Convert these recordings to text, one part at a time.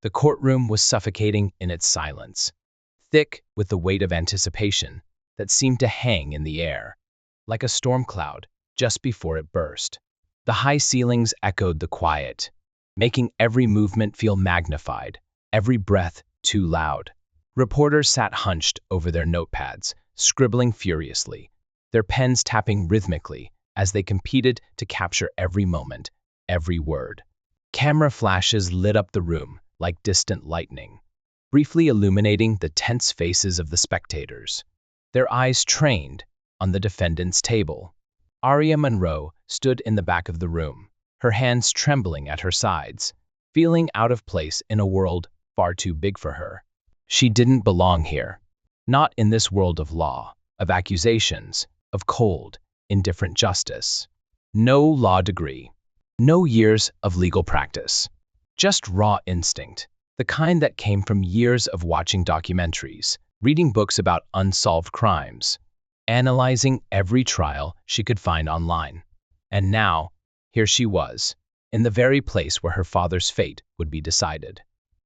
The courtroom was suffocating in its silence, thick with the weight of anticipation that seemed to hang in the air, like a storm cloud just before it burst. The high ceilings echoed the quiet, making every movement feel magnified, every breath too loud. Reporters sat hunched over their notepads, scribbling furiously, their pens tapping rhythmically as they competed to capture every moment, every word. Camera flashes lit up the room like distant lightning, briefly illuminating the tense faces of the spectators, their eyes trained on the defendant's table. Aria Monroe stood in the back of the room, her hands trembling at her sides, feeling out of place in a world far too big for her. She didn't belong here. Not in this world of law, of accusations, of cold, indifferent justice. No law degree, no years of legal practice. Just raw instinct, the kind that came from years of watching documentaries, reading books about unsolved crimes, analyzing every trial she could find online. And now, here she was, in the very place where her father's fate would be decided.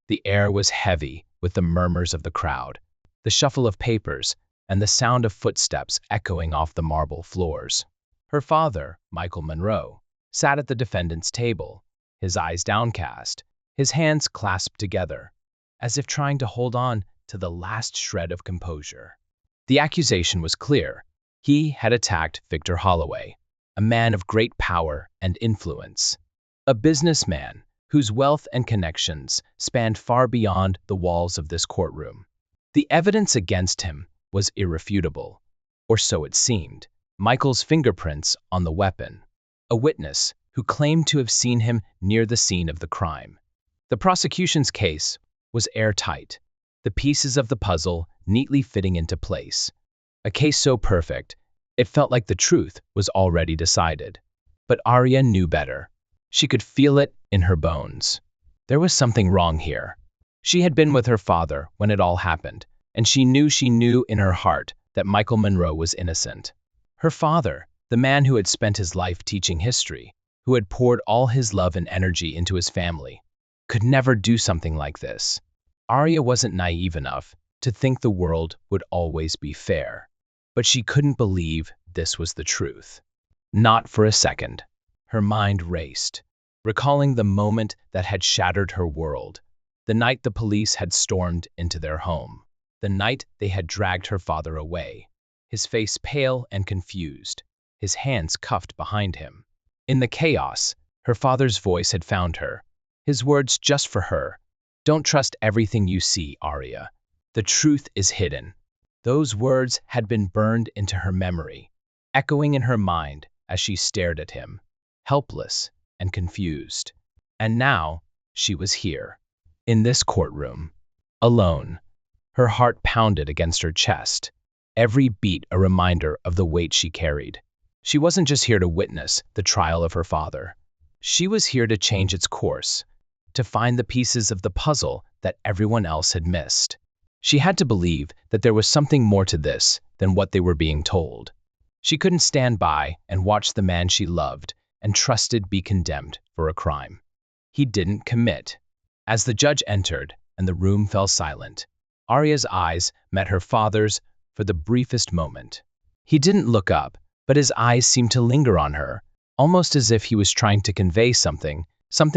The air was heavy with the murmurs of the crowd, the shuffle of papers, and the sound of footsteps echoing off the marble floors. Her father, Michael Monroe, sat at the defendant's table, his eyes downcast, his hands clasped together, as if trying to hold on to the last shred of composure. The accusation was clear. He had attacked Victor Holloway, a man of great power and influence, a businessman whose wealth and connections spanned far beyond the walls of this courtroom. The evidence against him was irrefutable, or so it seemed. Michael's fingerprints on the weapon, a witness who claimed to have seen him near the scene of the crime. The prosecution's case was airtight, the pieces of the puzzle neatly fitting into place. A case so perfect, it felt like the truth was already decided. But Aria knew better. She could feel it in her bones. There was something wrong here. She had been with her father when it all happened, and she knew in her heart that Michael Monroe was innocent. Her father, the man who had spent his life teaching history, who had poured all his love and energy into his family, could never do something like this. Aria wasn't naive enough to think the world would always be fair, but she couldn't believe this was the truth. Not for a second. Her mind raced, recalling the moment that had shattered her world, the night the police had stormed into their home, the night they had dragged her father away, his face pale and confused, his hands cuffed behind him. In the chaos, her father's voice had found her, his words just for her. Don't trust everything you see, Aria. The truth is hidden. Those words had been burned into her memory, echoing in her mind as she stared at him, helpless and confused. And now, she was here, in this courtroom, alone. Her heart pounded against her chest, every beat a reminder of the weight she carried. She wasn't just here to witness the trial of her father. She was here to change its course, to find the pieces of the puzzle that everyone else had missed. She had to believe that there was something more to this than what they were being told. She couldn't stand by and watch the man she loved and trusted be condemned for a crime he didn't commit. As the judge entered and the room fell silent, Aria's eyes met her father's for the briefest moment. He didn't look up, but his eyes seemed to linger on her, almost as if he was trying to convey something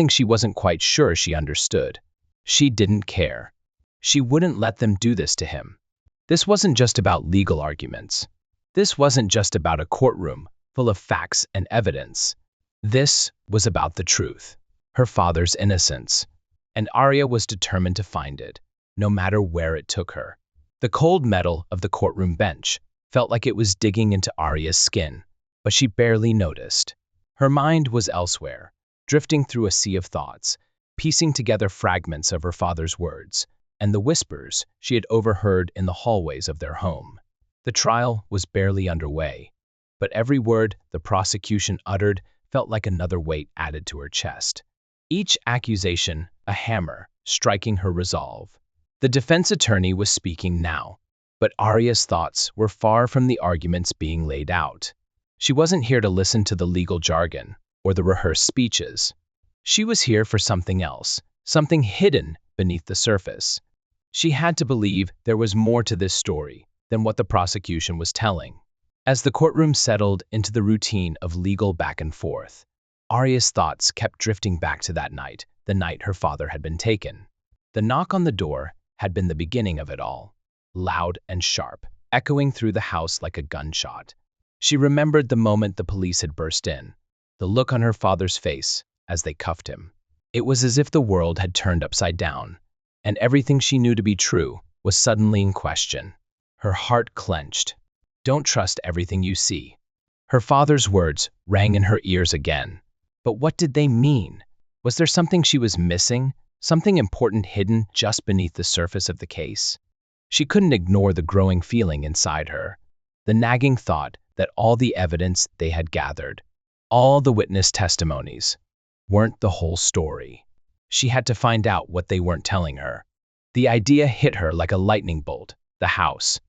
she wasn't quite sure she understood. She didn't care. She wouldn't let them do this to him. This wasn't just about legal arguments. This wasn't just about a courtroom full of facts and evidence. This was about the truth, her father's innocence, and Aria was determined to find it, no matter where it took her. The cold metal of the courtroom bench felt like it was digging into Aria's skin, but she barely noticed. Her mind was elsewhere, drifting through a sea of thoughts, piecing together fragments of her father's words and the whispers she had overheard in the hallways of their home. The trial was barely underway, but every word the prosecution uttered felt like another weight added to her chest. Each accusation a hammer, striking her resolve. The defense attorney was speaking now, but Aria's thoughts were far from the arguments being laid out. She wasn't here to listen to the legal jargon or the rehearsed speeches. She was here for something else, something hidden beneath the surface. She had to believe there was more to this story than what the prosecution was telling. As the courtroom settled into the routine of legal back and forth, Arya's thoughts kept drifting back to that night, the night her father had been taken. The knock on the door had been the beginning of it all, loud and sharp, echoing through the house like a gunshot. She remembered the moment the police had burst in, the look on her father's face as they cuffed him. It was as if the world had turned upside down, and everything she knew to be true was suddenly in question. Her heart clenched. "Don't trust everything you see." Her father's words rang in her ears again. But what did they mean? Was there something she was missing, something important hidden just beneath the surface of the case? She couldn't ignore the growing feeling inside her, the nagging thought that all the evidence they had gathered, all the witness testimonies, weren't the whole story. She had to find out what they weren't telling her. The idea hit her like a lightning bolt. The house.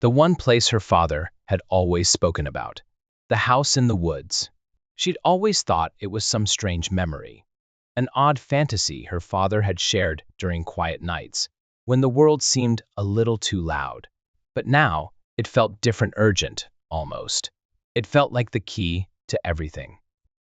The one place her father had always spoken about. The house in the woods. She'd always thought it was some strange memory, an odd fantasy her father had shared during quiet nights, when the world seemed a little too loud. But now, it felt different, urgent, almost. It felt like the key to everything.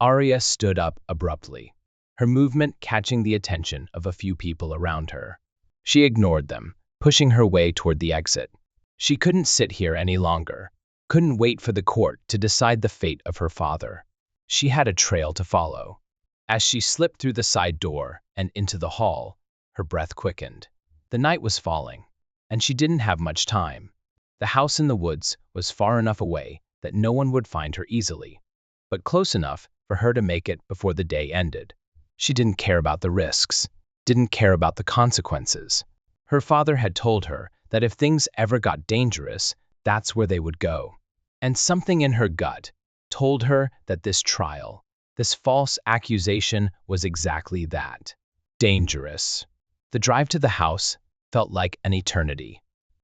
Arya stood up abruptly, her movement catching the attention of a few people around her. She ignored them, pushing her way toward the exit. She couldn't sit here any longer, couldn't wait for the court to decide the fate of her father. She had a trail to follow. As she slipped through the side door and into the hall, her breath quickened. The night was falling, and she didn't have much time. The house in the woods was far enough away that no one would find her easily, but close enough for her to make it before the day ended. She didn't care about the risks, didn't care about the consequences. Her father had told her that if things ever got dangerous, that's where they would go. And something in her gut told her that this trial, this false accusation, was exactly that. Dangerous. The drive to the house felt like an eternity.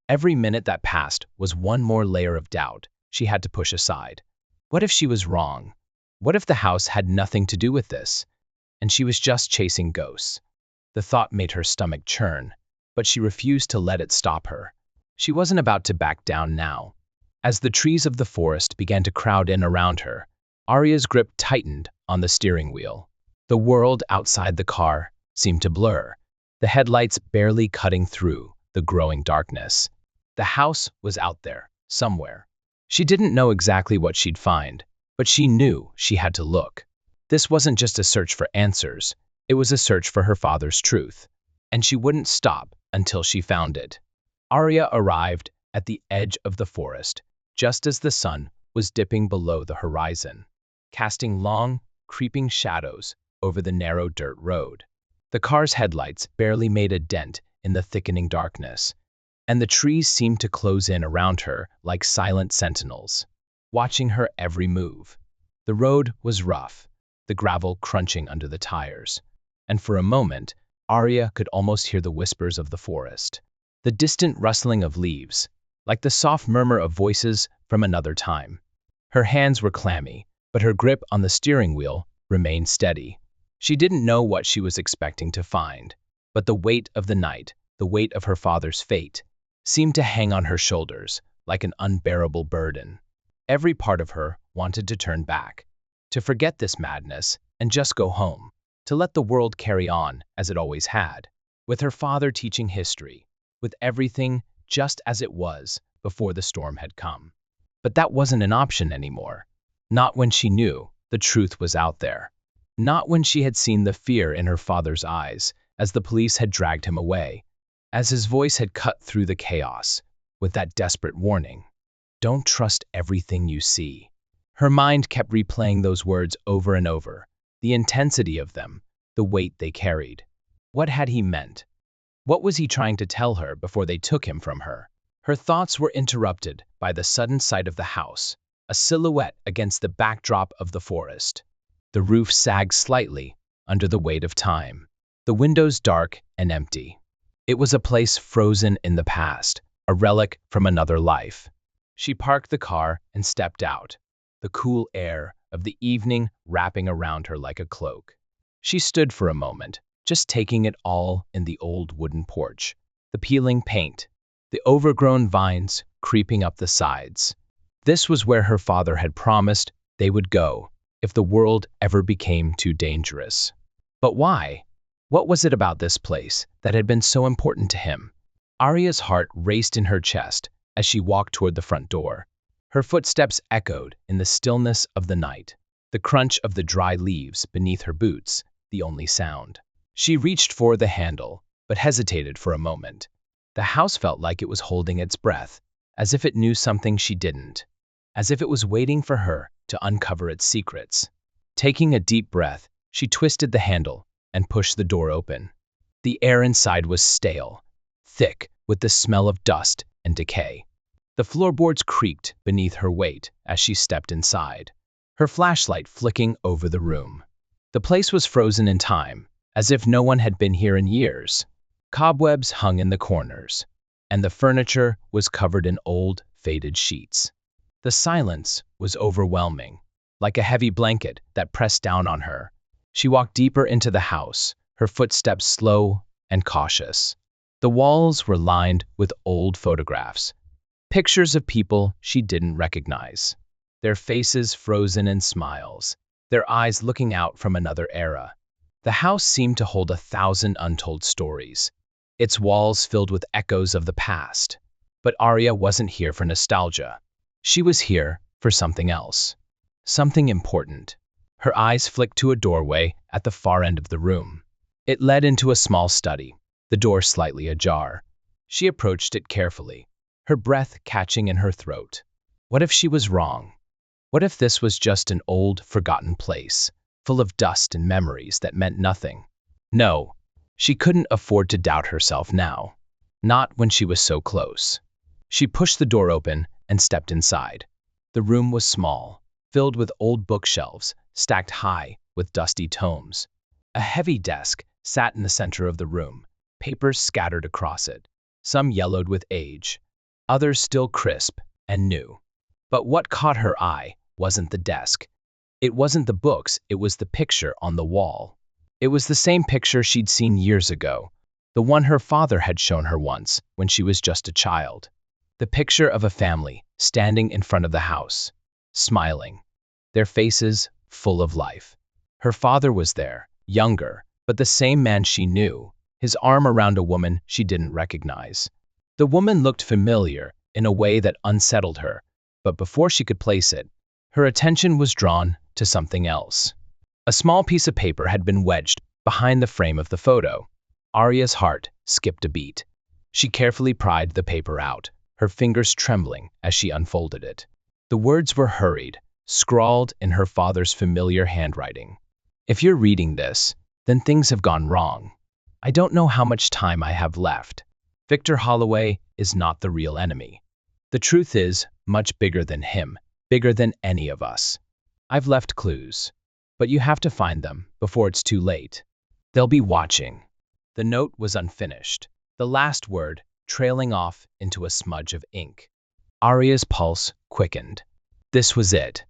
Every minute that passed was one more layer of doubt she had to push aside. What if she was wrong? What if the house had nothing to do with this, and she was just chasing ghosts? The thought made her stomach churn, but she refused to let it stop her. She wasn't about to back down now. As the trees of the forest began to crowd in around her, Arya's grip tightened on the steering wheel. The world outside the car seemed to blur, the headlights barely cutting through the growing darkness. The house was out there, somewhere. She didn't know exactly what she'd find, but she knew she had to look. This wasn't just a search for answers, it was a search for her father's truth, and she wouldn't stop until she found it. Arya arrived at the edge of the forest, just as the sun was dipping below the horizon, casting long, creeping shadows over the narrow dirt road. The car's headlights barely made a dent in the thickening darkness, and the trees seemed to close in around her like silent sentinels, watching her every move. The road was rough, the gravel crunching under the tires, and for a moment, Arya could almost hear the whispers of the forest, the distant rustling of leaves, like the soft murmur of voices from another time. Her hands were clammy, but her grip on the steering wheel remained steady. She didn't know what she was expecting to find, but the weight of the night, the weight of her father's fate, seemed to hang on her shoulders like an unbearable burden. Every part of her wanted to turn back, to forget this madness and just go home, to let the world carry on as it always had, with her father teaching history, with everything just as it was before the storm had come. But that wasn't an option anymore. Not when she knew the truth was out there. Not when she had seen the fear in her father's eyes as the police had dragged him away, as his voice had cut through the chaos with that desperate warning. Don't trust everything you see. Her mind kept replaying those words over and over, the intensity of them, the weight they carried. What had he meant? What was he trying to tell her before they took him from her? Her thoughts were interrupted by the sudden sight of the house, a silhouette against the backdrop of the forest. The roof sagged slightly under the weight of time, the windows dark and empty. It was a place frozen in the past, a relic from another life. She parked the car and stepped out, the cool air of the evening wrapping around her like a cloak. She stood for a moment, just taking it all in the old wooden porch. The peeling paint, the overgrown vines creeping up the sides. This was where her father had promised they would go if the world ever became too dangerous. But why? What was it about this place that had been so important to him? Arya's heart raced in her chest as she walked toward the front door. Her footsteps echoed in the stillness of the night, the crunch of the dry leaves beneath her boots, the only sound. She reached for the handle, but hesitated for a moment. The house felt like it was holding its breath, as if it knew something she didn't, as if it was waiting for her to uncover its secrets. Taking a deep breath, she twisted the handle and pushed the door open. The air inside was stale, thick with the smell of dust and decay. The floorboards creaked beneath her weight as she stepped inside, her flashlight flicking over the room. The place was frozen in time, as if no one had been here in years. Cobwebs hung in the corners, and the furniture was covered in old, faded sheets. The silence was overwhelming, like a heavy blanket that pressed down on her. She walked deeper into the house, her footsteps slow and cautious. The walls were lined with old photographs, pictures of people she didn't recognize, their faces frozen in smiles, their eyes looking out from another era. The house seemed to hold 1,000 untold stories, its walls filled with echoes of the past. But Arya wasn't here for nostalgia. She was here for something else, something important. Her eyes flicked to a doorway at the far end of the room. It led into a small study, the door slightly ajar. She approached it carefully, her breath catching in her throat. What if she was wrong? What if this was just an old, forgotten place, full of dust and memories that meant nothing? No, she couldn't afford to doubt herself now, not when she was so close. She pushed the door open and stepped inside. The room was small, filled with old bookshelves stacked high with dusty tomes. A heavy desk sat in the center of the room, papers scattered across it, some yellowed with age, others still crisp and new. But what caught her eye wasn't the desk. It wasn't the books, it was the picture on the wall. It was the same picture she'd seen years ago, the one her father had shown her once when she was just a child. The picture of a family standing in front of the house, smiling, their faces full of life. Her father was there, younger, but the same man she knew, his arm around a woman she didn't recognize. The woman looked familiar in a way that unsettled her, but before she could place it, her attention was drawn to something else. A small piece of paper had been wedged behind the frame of the photo. Arya's heart skipped a beat. She carefully pried the paper out, her fingers trembling as she unfolded it. The words were hurried, scrawled in her father's familiar handwriting. If you're reading this, then things have gone wrong. I don't know how much time I have left. Victor Holloway is not the real enemy. The truth is much bigger than him, bigger than any of us. I've left clues, but you have to find them before it's too late. They'll be watching. The note was unfinished, the last word trailing off into a smudge of ink. Arya's pulse quickened. This was it.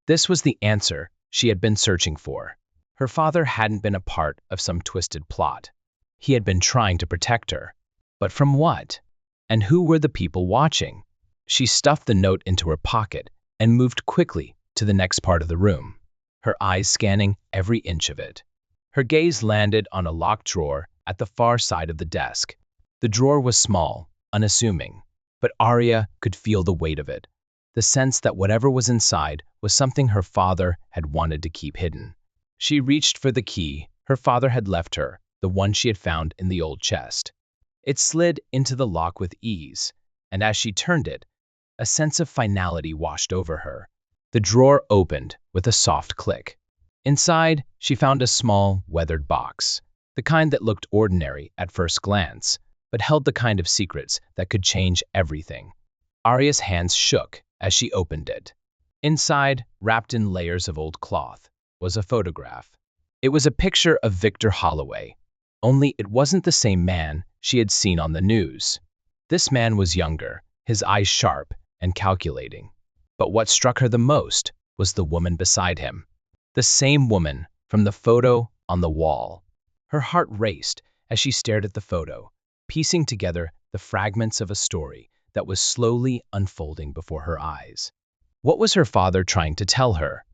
This was the answer she had been searching for. Her father hadn't been a part of some twisted plot. He had been trying to protect her. But from what? And who were the people watching? She stuffed the note into her pocket and moved quickly to the next part of the room, her eyes scanning every inch of it. Her gaze landed on a locked drawer at the far side of the desk. The drawer was small, unassuming, but Arya could feel the weight of it, the sense that whatever was inside was something her father had wanted to keep hidden. She reached for the key her father had left her, the one she had found in the old chest. It slid into the lock with ease, and as she turned it, a sense of finality washed over her. The drawer opened with a soft click. Inside, she found a small, weathered box, the kind that looked ordinary at first glance, but held the kind of secrets that could change everything. Arya's hands shook as she opened it. Inside, wrapped in layers of old cloth, was a photograph. It was a picture of Victor Holloway, only it wasn't the same man she had seen on the news. This man was younger, his eyes sharp and calculating. But what struck her the most was the woman beside him. The same woman from the photo on the wall. Her heart raced as she stared at the photo, piecing together the fragments of a story that was slowly unfolding before her eyes. What was her father trying to tell her?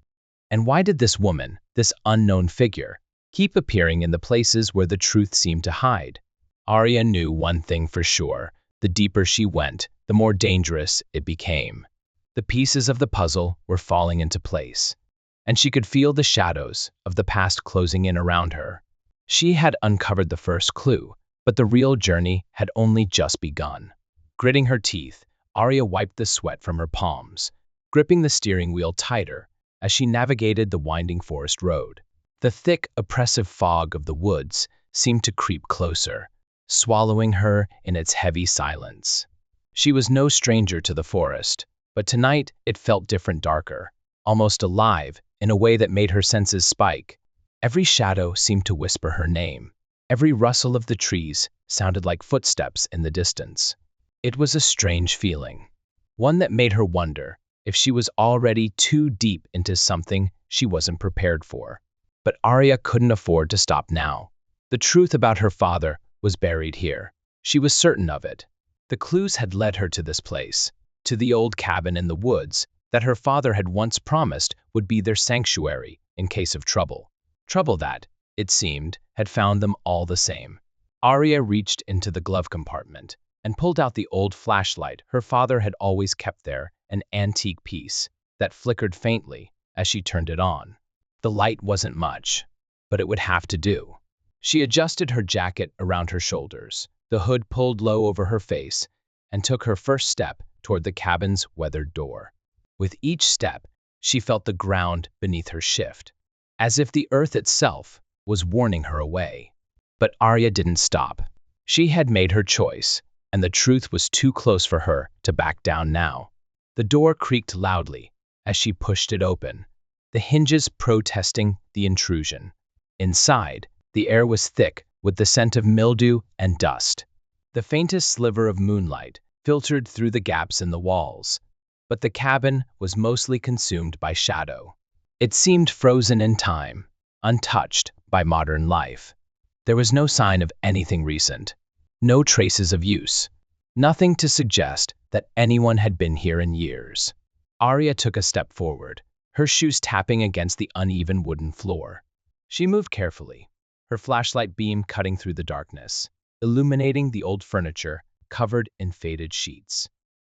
And why did this woman, this unknown figure, keep appearing in the places where the truth seemed to hide? Arya knew one thing for sure. The deeper she went, the more dangerous it became. The pieces of the puzzle were falling into place, and she could feel the shadows of the past closing in around her. She had uncovered the first clue, but the real journey had only just begun. Gritting her teeth, Arya wiped the sweat from her palms, gripping the steering wheel tighter as she navigated the winding forest road. The thick, oppressive fog of the woods seemed to creep closer, swallowing her in its heavy silence. She was no stranger to the forest, but tonight it felt different, darker, almost alive in a way that made her senses spike. Every shadow seemed to whisper her name. Every rustle of the trees sounded like footsteps in the distance. It was a strange feeling, one that made her wonder if she was already too deep into something she wasn't prepared for. But Arya couldn't afford to stop now. The truth about her father was buried here. She was certain of it. The clues had led her to this place, to the old cabin in the woods that her father had once promised would be their sanctuary in case of trouble. Trouble that, it seemed, had found them all the same. Arya reached into the glove compartment and pulled out the old flashlight her father had always kept there, an antique piece that flickered faintly as she turned it on. The light wasn't much, but it would have to do. She adjusted her jacket around her shoulders, the hood pulled low over her face, and took her first step toward the cabin's weathered door. With each step, she felt the ground beneath her shift, as if the earth itself was warning her away. But Arya didn't stop. She had made her choice, and the truth was too close for her to back down now. The door creaked loudly as she pushed it open, the hinges protesting the intrusion. Inside, the air was thick with the scent of mildew and dust. The faintest sliver of moonlight filtered through the gaps in the walls, but the cabin was mostly consumed by shadow. It seemed frozen in time, untouched by modern life. There was no sign of anything recent, no traces of use, nothing to suggest that anyone had been here in years. Arya took a step forward, her shoes tapping against the uneven wooden floor. She moved carefully, her flashlight beam cutting through the darkness, illuminating the old furniture covered in faded sheets.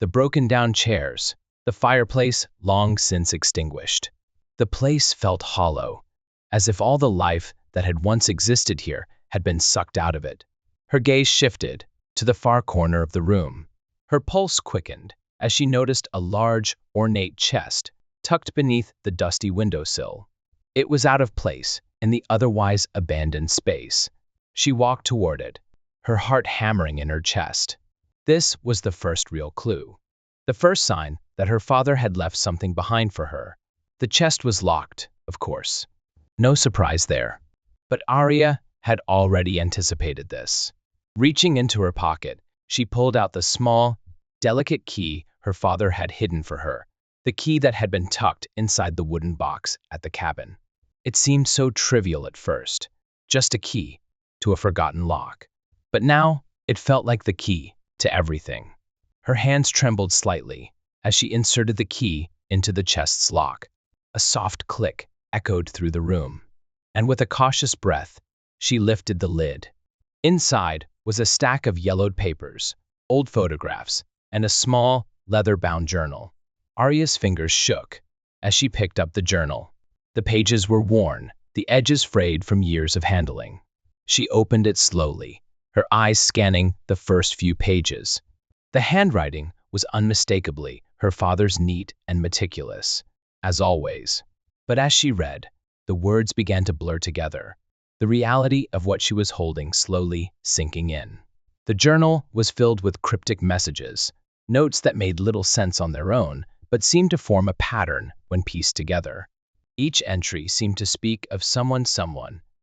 The broken-down chairs, the fireplace long since extinguished. The place felt hollow, as if all the life that had once existed here had been sucked out of it. Her gaze shifted to the far corner of the room. Her pulse quickened as she noticed a large, ornate chest tucked beneath the dusty windowsill. It was out of place in the otherwise abandoned space. She walked toward it, her heart hammering in her chest. This was the first real clue, the first sign that her father had left something behind for her. The chest was locked, of course. No surprise there. But Arya had already anticipated this. Reaching into her pocket, she pulled out the small, delicate key her father had hidden for her, the key that had been tucked inside the wooden box at the cabin. It seemed so trivial at first, just a key to a forgotten lock. But now, it felt like the key to everything. Her hands trembled slightly as she inserted the key into the chest's lock. A soft click echoed through the room, and with a cautious breath, she lifted the lid. Inside was a stack of yellowed papers, old photographs, and a small, leather-bound journal. Arya's fingers shook as she picked up the journal. The pages were worn, the edges frayed from years of handling. She opened it slowly, her eyes scanning the first few pages. The handwriting was unmistakably her father's, neat and meticulous, as always. But as she read, the words began to blur together, the reality of what she was holding slowly sinking in. The journal was filled with cryptic messages, notes that made little sense on their own, but seemed to form a pattern when pieced together. Each entry seemed to speak of someone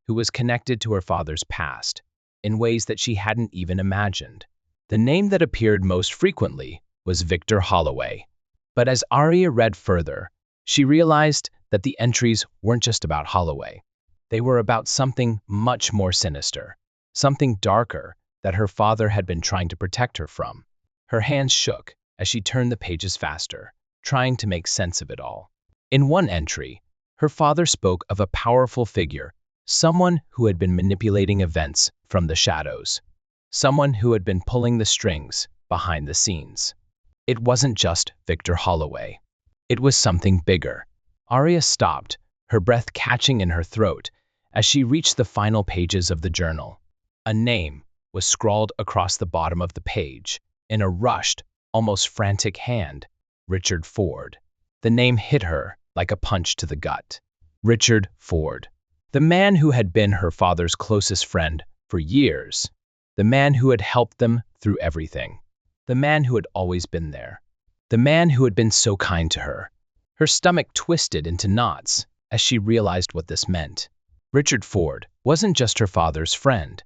who was connected to her father's past, in ways that she hadn't even imagined. The name that appeared most frequently was Victor Holloway. But as Arya read further, she realized that the entries weren't just about Holloway. They were about something much more sinister, something darker that her father had been trying to protect her from. Her hands shook as she turned the pages faster, trying to make sense of it all. In one entry, her father spoke of a powerful figure, someone who had been manipulating events from the shadows, someone who had been pulling the strings behind the scenes. It wasn't just Victor Holloway. It was something bigger. Arya stopped, her breath catching in her throat as she reached the final pages of the journal. A name was scrawled across the bottom of the page in a rushed, almost frantic hand: Richard Ford. The name hit her like a punch to the gut. Richard Ford. The man who had been her father's closest friend for years. The man who had helped them through everything. The man who had always been there. The man who had been so kind to her. Her stomach twisted into knots as she realized what this meant. Richard Ford wasn't just her father's friend.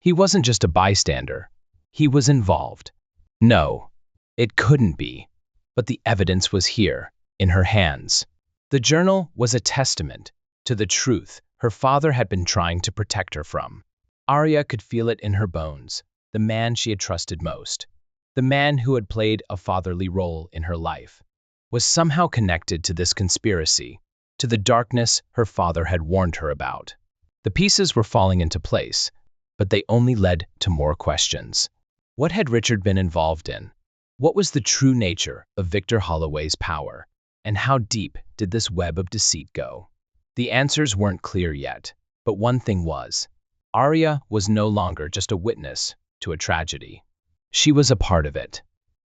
He wasn't just a bystander. He was involved. No, it couldn't be. But the evidence was here, in her hands. The journal was a testament to the truth her father had been trying to protect her from. Arya could feel it in her bones, the man she had trusted most, the man who had played a fatherly role in her life, was somehow connected to this conspiracy, to the darkness her father had warned her about. The pieces were falling into place, but they only led to more questions. What had Richard been involved in? What was the true nature of Victor Holloway's power? And how deep did this web of deceit go? The answers weren't clear yet, but one thing was: Arya was no longer just a witness to a tragedy. She was a part of it,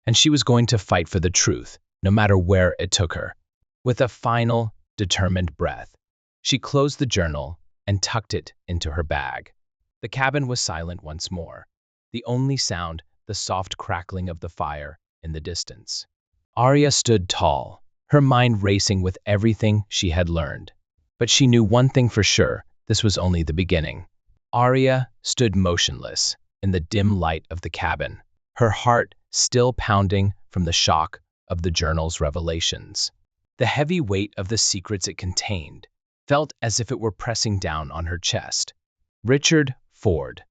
and she was going to fight for the truth, no matter where it took her. With a final, determined breath, she closed the journal and tucked it into her bag. The cabin was silent once more, the only sound the soft crackling of the fire in the distance. Arya stood tall, her mind racing with everything she had learned. But she knew one thing for sure: this was only the beginning. Arya stood motionless in the dim light of the cabin, her heart still pounding from the shock of the journal's revelations. The heavy weight of the secrets it contained felt as if it were pressing down on her chest. Richard Ford,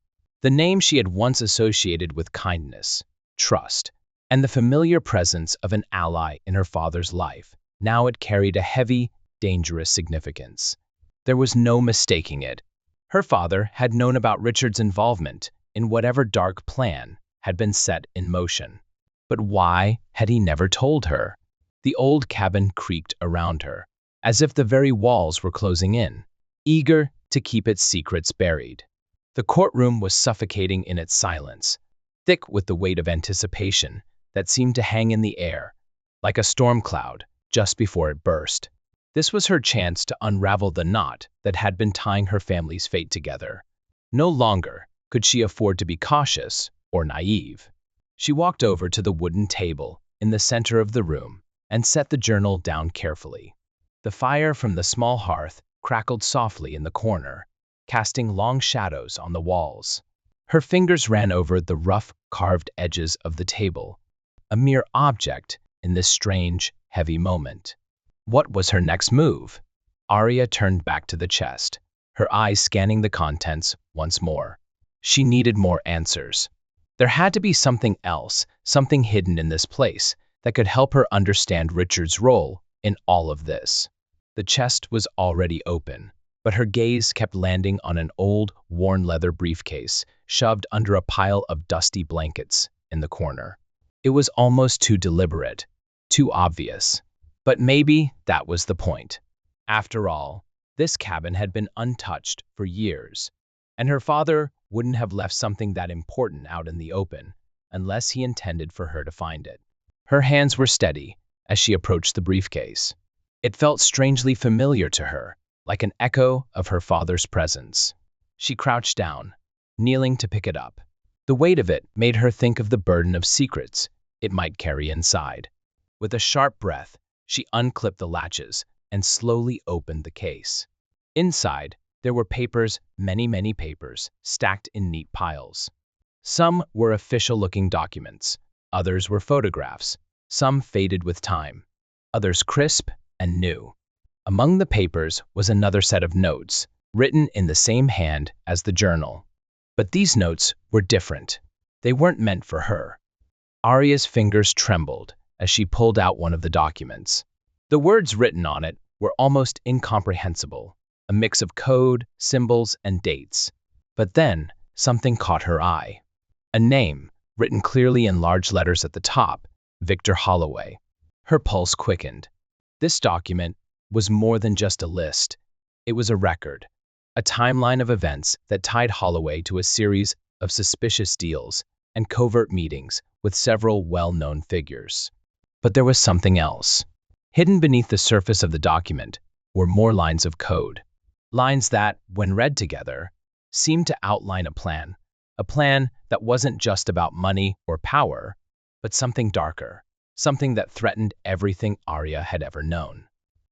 the name she had once associated with kindness, trust, and the familiar presence of an ally in her father's life, now it carried a heavy, dangerous significance. There was no mistaking it. Her father had known about Richard's involvement in whatever dark plan had been set in motion. But why had he never told her? The old cabin creaked around her, as if the very walls were closing in, eager to keep its secrets buried. The courtroom was suffocating in its silence, thick with the weight of anticipation that seemed to hang in the air, like a storm cloud just before it burst. This was her chance to unravel the knot that had been tying her family's fate together. No longer could she afford to be cautious or naive. She walked over to the wooden table in the center of the room and set the journal down carefully. The fire from the small hearth crackled softly in the corner, casting long shadows on the walls. Her fingers ran over the rough, carved edges of the table, a mere object in this strange, heavy moment. What was her next move? Arya turned back to the chest, her eyes scanning the contents once more. She needed more answers. There had to be something else, something hidden in this place, that could help her understand Richard's role in all of this. The chest was already open, but her gaze kept landing on an old, worn leather briefcase shoved under a pile of dusty blankets in the corner. It was almost too deliberate, too obvious. But maybe that was the point. After all, this cabin had been untouched for years, and her father wouldn't have left something that important out in the open unless he intended for her to find it. Her hands were steady as she approached the briefcase. It felt strangely familiar to her, like an echo of her father's presence. She crouched down, kneeling to pick it up. The weight of it made her think of the burden of secrets it might carry inside. With a sharp breath, she unclipped the latches and slowly opened the case. Inside, there were papers, many papers, stacked in neat piles. Some were official-looking documents, others were photographs, some faded with time, others crisp and new. Among the papers was another set of notes, written in the same hand as the journal. But these notes were different. They weren't meant for her. Arya's fingers trembled as she pulled out one of the documents. The words written on it were almost incomprehensible, a mix of code, symbols, and dates. But then, something caught her eye. A name, written clearly in large letters at the top, Victor Holloway. Her pulse quickened. This document was more than just a list. It was a record, a timeline of events that tied Holloway to a series of suspicious deals and covert meetings with several well-known figures. But there was something else. Hidden beneath the surface of the document were more lines of code. Lines that, when read together, seemed to outline a plan that wasn't just about money or power, but something darker, something that threatened everything Arya had ever known.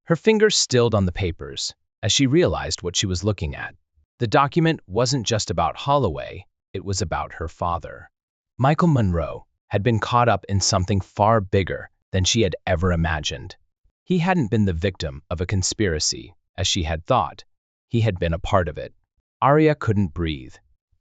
Her fingers stilled on the papers as she realized what she was looking at. The document wasn't just about Holloway, it was about her father. Michael Monroe had been caught up in something far bigger than she had ever imagined. He hadn't been the victim of a conspiracy, as she had thought. He had been a part of it. Arya couldn't breathe.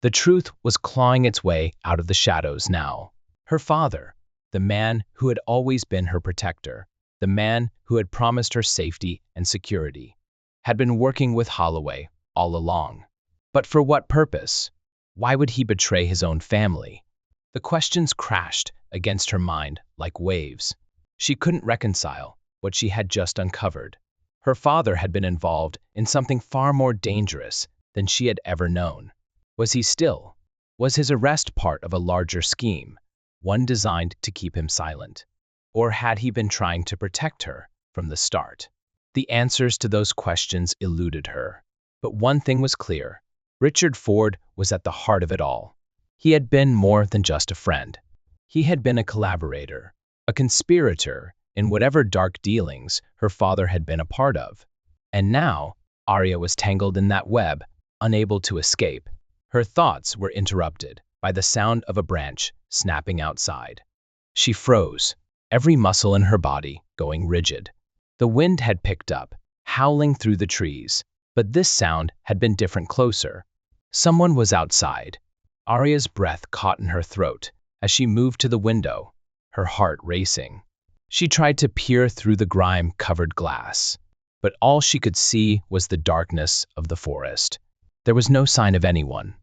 The truth was clawing its way out of the shadows now. Her father, the man who had always been her protector, the man who had promised her safety and security, had been working with Holloway all along. But for what purpose? Why would he betray his own family? The questions crashed against her mind like waves. She couldn't reconcile what she had just uncovered. Her father had been involved in something far more dangerous than she had ever known. Was he still? Was his arrest part of a larger scheme, one designed to keep him silent? Or had he been trying to protect her from the start? The answers to those questions eluded her. But one thing was clear. Richard Ford was at the heart of it all. He had been more than just a friend. He had been a collaborator, a conspirator in whatever dark dealings her father had been a part of. And now, Arya was tangled in that web, unable to escape. Her thoughts were interrupted by the sound of a branch snapping outside. She froze, every muscle in her body going rigid. The wind had picked up, howling through the trees, but this sound had been different closer. Someone was outside. Arya's breath caught in her throat as she moved to the window, her heart racing. She tried to peer through the grime-covered glass, but all she could see was the darkness of the forest. There was no sign of anyone.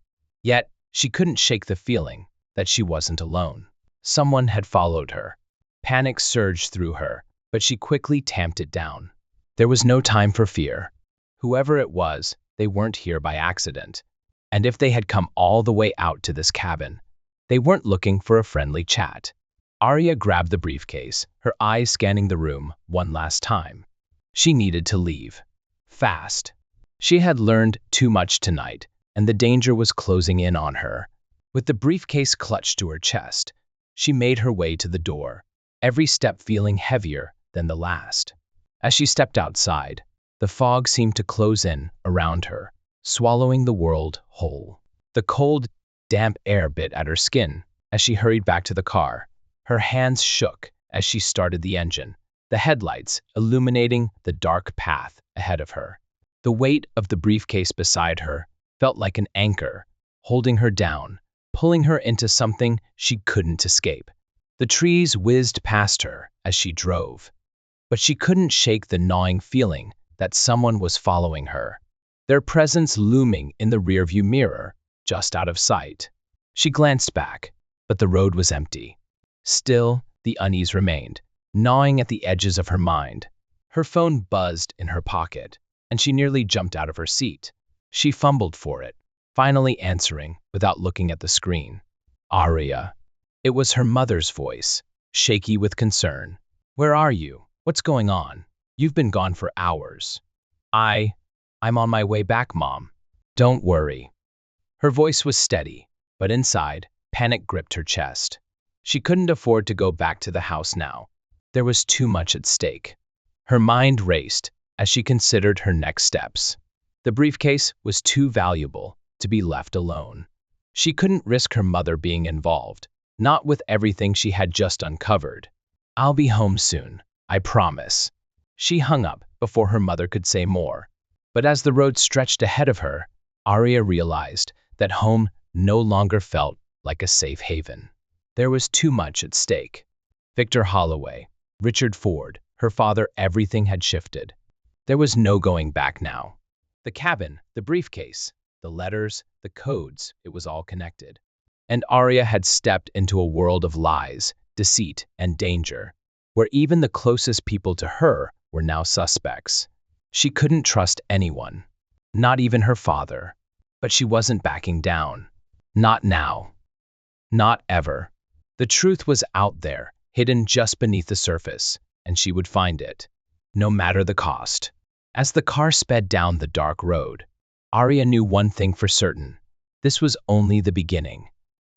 Yet, she couldn't shake the feeling that she wasn't alone. Someone had followed her. Panic surged through her, but she quickly tamped it down. There was no time for fear. Whoever it was, they weren't here by accident. And if they had come all the way out to this cabin, they weren't looking for a friendly chat. Arya grabbed the briefcase, her eyes scanning the room one last time. She needed to leave. Fast. She had learned too much tonight, and the danger was closing in on her. With the briefcase clutched to her chest, she made her way to the door, every step feeling heavier than the last. As she stepped outside, the fog seemed to close in around her, swallowing the world whole. The cold, damp air bit at her skin as she hurried back to the car. Her hands shook as she started the engine, the headlights illuminating the dark path ahead of her. The weight of the briefcase beside her felt like an anchor, holding her down, pulling her into something she couldn't escape. The trees whizzed past her as she drove, but she couldn't shake the gnawing feeling that someone was following her, their presence looming in the rearview mirror, just out of sight. She glanced back, but the road was empty. Still, the unease remained, gnawing at the edges of her mind. Her phone buzzed in her pocket, and she nearly jumped out of her seat. She fumbled for it, finally answering without looking at the screen. Arya. It was her mother's voice, shaky with concern. Where are you? What's going on? You've been gone for hours. I'm on my way back, Mom. Don't worry. Her voice was steady, but inside, panic gripped her chest. She couldn't afford to go back to the house now. There was too much at stake. Her mind raced as she considered her next steps. The briefcase was too valuable to be left alone. She couldn't risk her mother being involved, not with everything she had just uncovered. I'll be home soon, I promise. She hung up before her mother could say more. But as the road stretched ahead of her, Arya realized that home no longer felt like a safe haven. There was too much at stake. Victor Holloway, Richard Ford, her father, everything had shifted. There was no going back now. The cabin, the briefcase, the letters, the codes, it was all connected. And Arya had stepped into a world of lies, deceit, and danger, where even the closest people to her were now suspects. She couldn't trust anyone, not even her father. But she wasn't backing down. Not now. Not ever. The truth was out there, hidden just beneath the surface, and she would find it, no matter the cost. As the car sped down the dark road, Arya knew one thing for certain. This was only the beginning.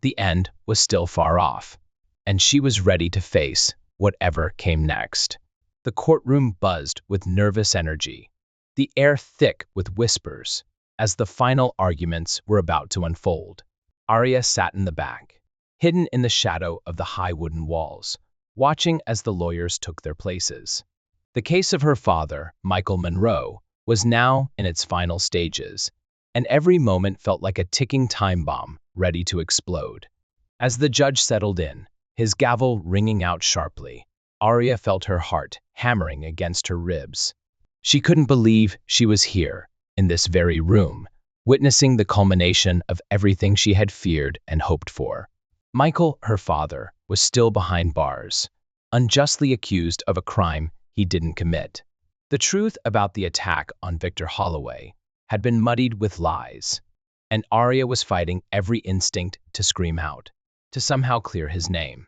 The end was still far off, and she was ready to face whatever came next. The courtroom buzzed with nervous energy, the air thick with whispers, as the final arguments were about to unfold. Arya sat in the back, hidden in the shadow of the high wooden walls, watching as the lawyers took their places. The case of her father, Michael Monroe, was now in its final stages, and every moment felt like a ticking time bomb ready to explode. As the judge settled in, his gavel ringing out sharply, Arya felt her heart hammering against her ribs. She couldn't believe she was here, in this very room, witnessing the culmination of everything she had feared and hoped for. Michael, her father, was still behind bars, unjustly accused of a crime he didn't commit. The truth about the attack on Victor Holloway had been muddied with lies, and Arya was fighting every instinct to scream out, to somehow clear his name.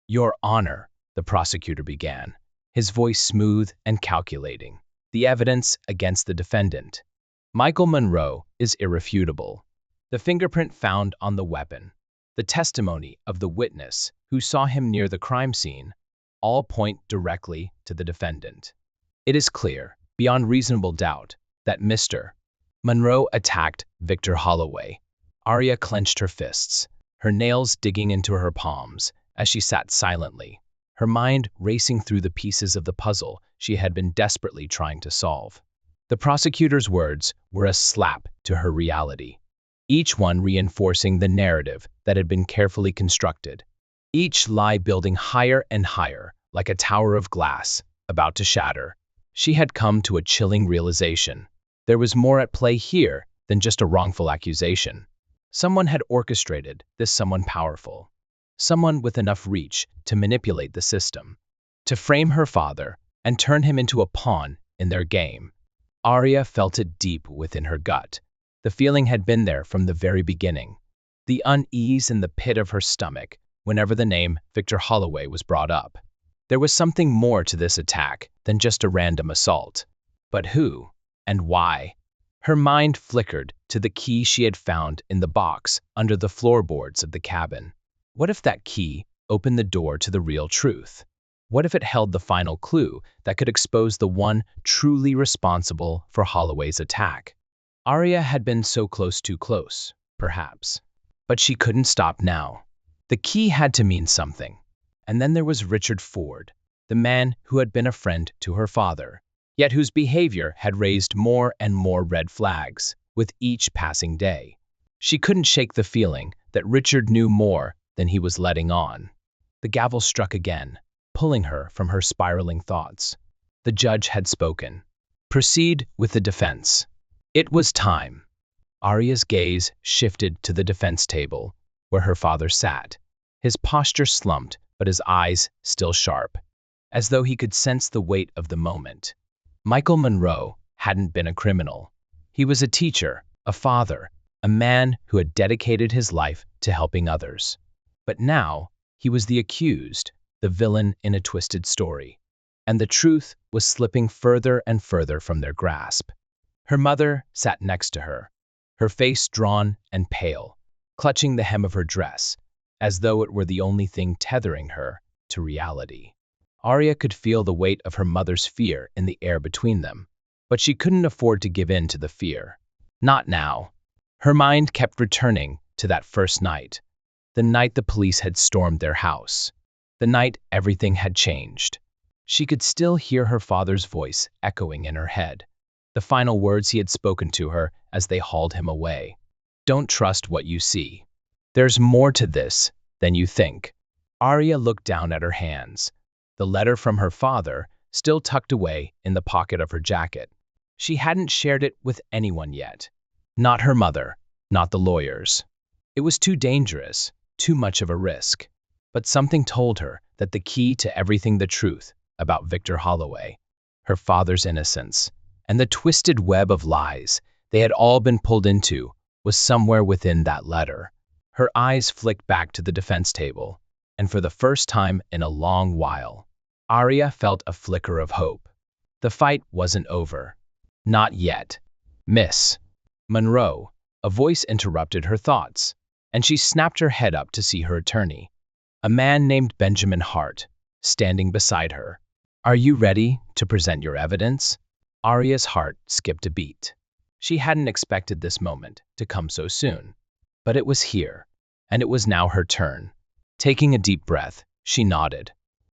"Your Honor," the prosecutor began, his voice smooth and calculating. "The evidence against the defendant, Michael Monroe, is irrefutable. The fingerprint found on the weapon, the testimony of the witness who saw him near the crime scene, all point directly to the defendant. It is clear, beyond reasonable doubt, that Mr. Monroe attacked Victor Holloway." Arya clenched her fists, her nails digging into her palms as she sat silently, her mind racing through the pieces of the puzzle she had been desperately trying to solve. The prosecutor's words were a slap to her reality, each one reinforcing the narrative that had been carefully constructed, each lie building higher and higher, like a tower of glass, about to shatter. She had come to a chilling realization. There was more at play here than just a wrongful accusation. Someone had orchestrated this, someone powerful, someone with enough reach to manipulate the system, to frame her father and turn him into a pawn in their game. Arya felt it deep within her gut. The feeling had been there from the very beginning, the unease in the pit of her stomach whenever the name Victor Holloway was brought up. There was something more to this attack than just a random assault. But who and why? Her mind flickered to the key she had found in the box under the floorboards of the cabin. What if that key opened the door to the real truth? What if it held the final clue that could expose the one truly responsible for Holloway's attack? Arya had been so close, too close, perhaps. But she couldn't stop now. The key had to mean something. And then there was Richard Ford, the man who had been a friend to her father, yet whose behavior had raised more and more red flags with each passing day. She couldn't shake the feeling that Richard knew more than he was letting on. The gavel struck again, pulling her from her spiraling thoughts. The judge had spoken. "Proceed with the defense." It was time. Arya's gaze shifted to the defense table, where her father sat, his posture slumped but his eyes still sharp, as though he could sense the weight of the moment. Michael Monroe hadn't been a criminal. He was a teacher, a father, a man who had dedicated his life to helping others. But now he was the accused, the villain in a twisted story, and the truth was slipping further and further from their grasp. Her mother sat next to her, her face drawn and pale, clutching the hem of her dress, as though it were the only thing tethering her to reality. Arya could feel the weight of her mother's fear in the air between them, but she couldn't afford to give in to the fear. Not now. Her mind kept returning to that first night, the night the police had stormed their house, the night everything had changed. She could still hear her father's voice echoing in her head, the final words he had spoken to her as they hauled him away. Don't trust what you see. There's more to this than you think. Arya looked down at her hands, the letter from her father still tucked away in the pocket of her jacket. She hadn't shared it with anyone yet. Not her mother, not the lawyers. It was too dangerous, too much of a risk. But something told her that the key to everything, the truth about Victor Holloway, her father's innocence, and the twisted web of lies they had all been pulled into, was somewhere within that letter. Her eyes flicked back to the defense table, and for the first time in a long while, Arya felt a flicker of hope. The fight wasn't over. Not yet. Miss Monroe, a voice interrupted her thoughts, and she snapped her head up to see her attorney, a man named Benjamin Hart, standing beside her. Are you ready to present your evidence? Arya's heart skipped a beat. She hadn't expected this moment to come so soon. But it was here, and it was now her turn. Taking a deep breath, she nodded.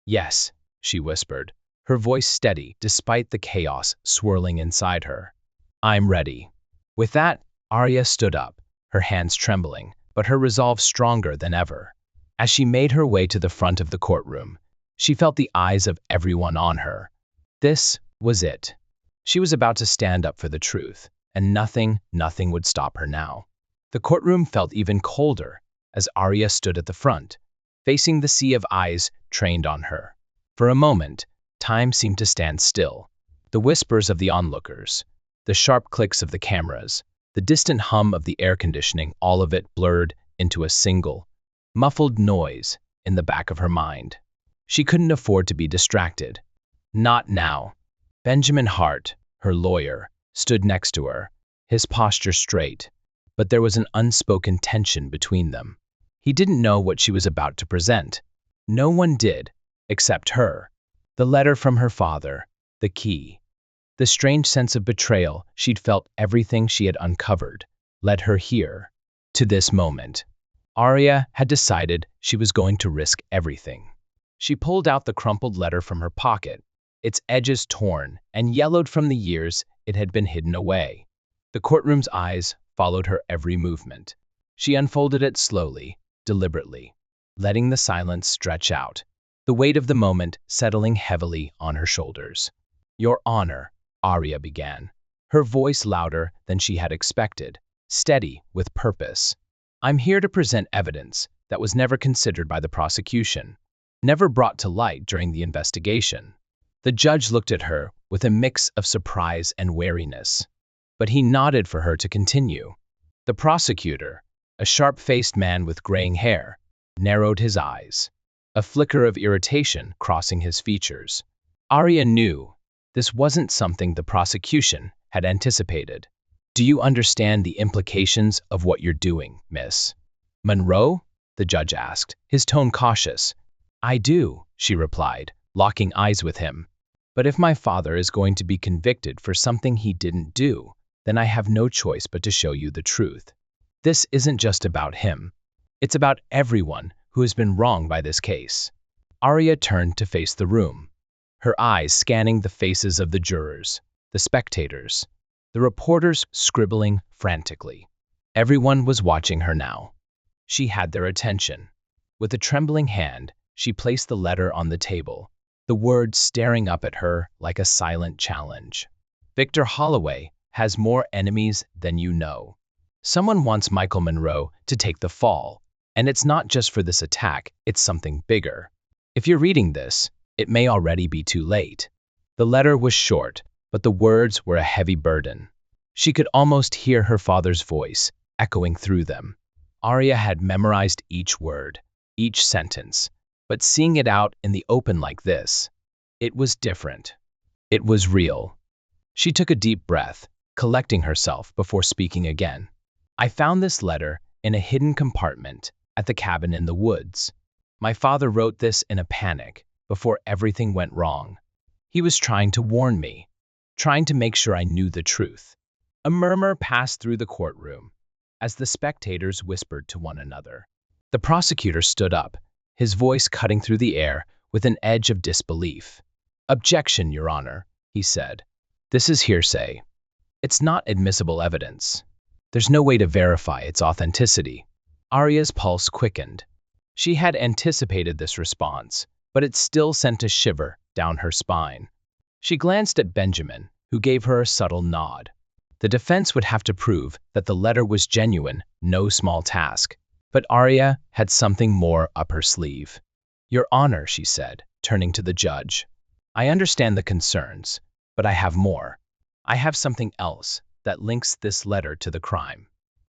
Yes, she whispered, her voice steady despite the chaos swirling inside her. I'm ready. With that, Arya stood up, her hands trembling, but her resolve stronger than ever. As she made her way to the front of the courtroom, she felt the eyes of everyone on her. This was it. She was about to stand up for the truth, and nothing would stop her now. The courtroom felt even colder as Arya stood at the front, facing the sea of eyes trained on her. For a moment, time seemed to stand still. The whispers of the onlookers, the sharp clicks of the cameras, the distant hum of the air conditioning, all of it blurred into a single, muffled noise in the back of her mind. She couldn't afford to be distracted. Not now. Benjamin Hart, her lawyer, stood next to her, his posture straight, but there was an unspoken tension between them. He didn't know what she was about to present. No one did, except her. The letter from her father, the key. The strange sense of betrayal she'd felt, everything she had uncovered, led her here, to this moment. Arya had decided she was going to risk everything. She pulled out the crumpled letter from her pocket, its edges torn and yellowed from the years it had been hidden away. The courtroom's eyes followed her every movement. She unfolded it slowly, deliberately, letting the silence stretch out, the weight of the moment settling heavily on her shoulders. Your Honor, Arya began, her voice louder than she had expected, steady with purpose. I'm here to present evidence that was never considered by the prosecution, never brought to light during the investigation. The judge looked at her with a mix of surprise and wariness, but he nodded for her to continue. The prosecutor, a sharp-faced man with graying hair, narrowed his eyes, a flicker of irritation crossing his features. Arya knew this wasn't something the prosecution had anticipated. Do you understand the implications of what you're doing, Miss Monroe? The judge asked, his tone cautious. I do, she replied, locking eyes with him. But if my father is going to be convicted for something he didn't do, then I have no choice but to show you the truth. This isn't just about him. It's about everyone who has been wronged by this case. Arya turned to face the room, her eyes scanning the faces of the jurors, the spectators, the reporters scribbling frantically. Everyone was watching her now. She had their attention. With a trembling hand, she placed the letter on the table, the words staring up at her like a silent challenge. Victor Holloway has more enemies than you know. Someone wants Michael Monroe to take the fall, and it's not just for this attack, it's something bigger. If you're reading this, it may already be too late. The letter was short, but the words were a heavy burden. She could almost hear her father's voice echoing through them. Arya had memorized each word, each sentence, but seeing it out in the open like this, it was different. It was real. She took a deep breath, collecting herself before speaking again. I found this letter in a hidden compartment at the cabin in the woods. My father wrote this in a panic before everything went wrong. He was trying to warn me, trying to make sure I knew the truth. A murmur passed through the courtroom as the spectators whispered to one another. The prosecutor stood up, his voice cutting through the air with an edge of disbelief. Objection, Your Honor, he said. This is hearsay. It's not admissible evidence. There's no way to verify its authenticity. Arya's pulse quickened. She had anticipated this response, but it still sent a shiver down her spine. She glanced at Benjamin, who gave her a subtle nod. The defense would have to prove that the letter was genuine, no small task. But Arya had something more up her sleeve. "Your Honor," she said, turning to the judge. "I understand the concerns, but I have more. I have something else that links this letter to the crime."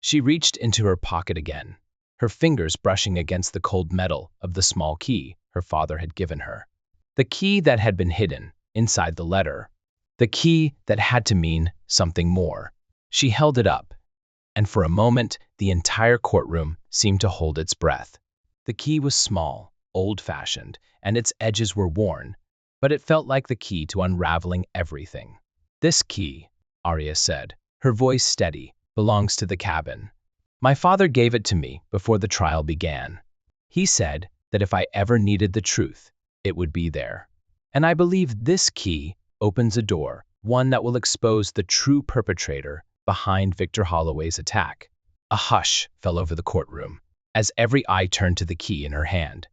She reached into her pocket again, her fingers brushing against the cold metal of the small key her father had given her. The key that had been hidden inside the letter. The key that had to mean something more. She held it up, and for a moment the entire courtroom seemed to hold its breath. The key was small, old-fashioned, and its edges were worn, but it felt like the key to unraveling everything. "This key," Arya said, her voice steady, "belongs to the cabin. My father gave it to me before the trial began. He said that if I ever needed the truth, it would be there. And I believe this key opens a door, one that will expose the true perpetrator behind Victor Holloway's attack." A hush fell over the courtroom as every eye turned to the key in her hand.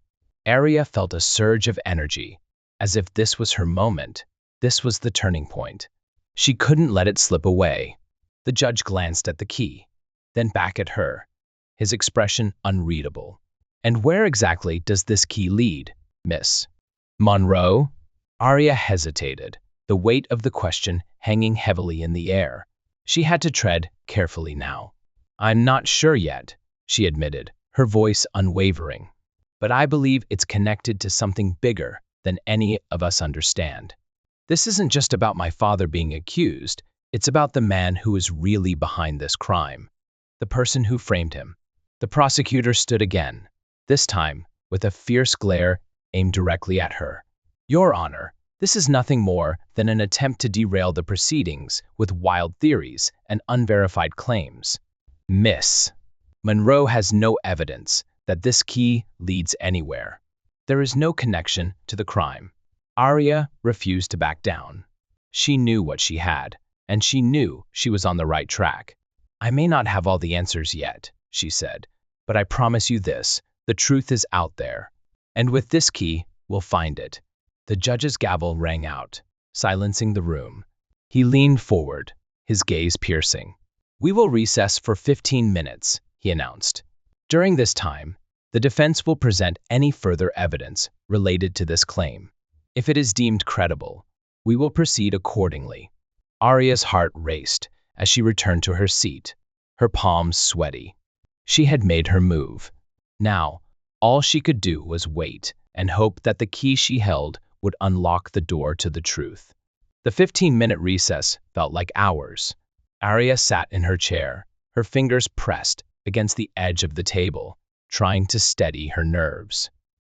Arya felt a surge of energy, as if this was her moment. This was the turning point. She couldn't let it slip away. The judge glanced at the key, then back at her, his expression unreadable. "And where exactly does this key lead, Miss Monroe?" Arya hesitated, the weight of the question hanging heavily in the air. She had to tread carefully now. "I'm not sure yet," she admitted, her voice unwavering. "But I believe it's connected to something bigger than any of us understand. This isn't just about my father being accused, it's about the man who is really behind this crime. The person who framed him." The prosecutor stood again, this time with a fierce glare aimed directly at her. "Your Honor, this is nothing more than an attempt to derail the proceedings with wild theories and unverified claims. Miss Monroe has no evidence that this key leads anywhere. There is no connection to the crime." Arya refused to back down. She knew what she had, and she knew she was on the right track. "I may not have all the answers yet," she said, "but I promise you this, the truth is out there. And with this key, we'll find it." The judge's gavel rang out, silencing the room. He leaned forward, his gaze piercing. "We will recess for 15 minutes, he announced. "During this time, the defense will present any further evidence related to this claim. If it is deemed credible, we will proceed accordingly." Arya's heart raced as she returned to her seat, her palms sweaty. She had made her move. Now, all she could do was wait and hope that the key she held would unlock the door to the truth. The 15-minute recess felt like hours. Arya sat in her chair, her fingers pressed against the edge of the table, trying to steady her nerves.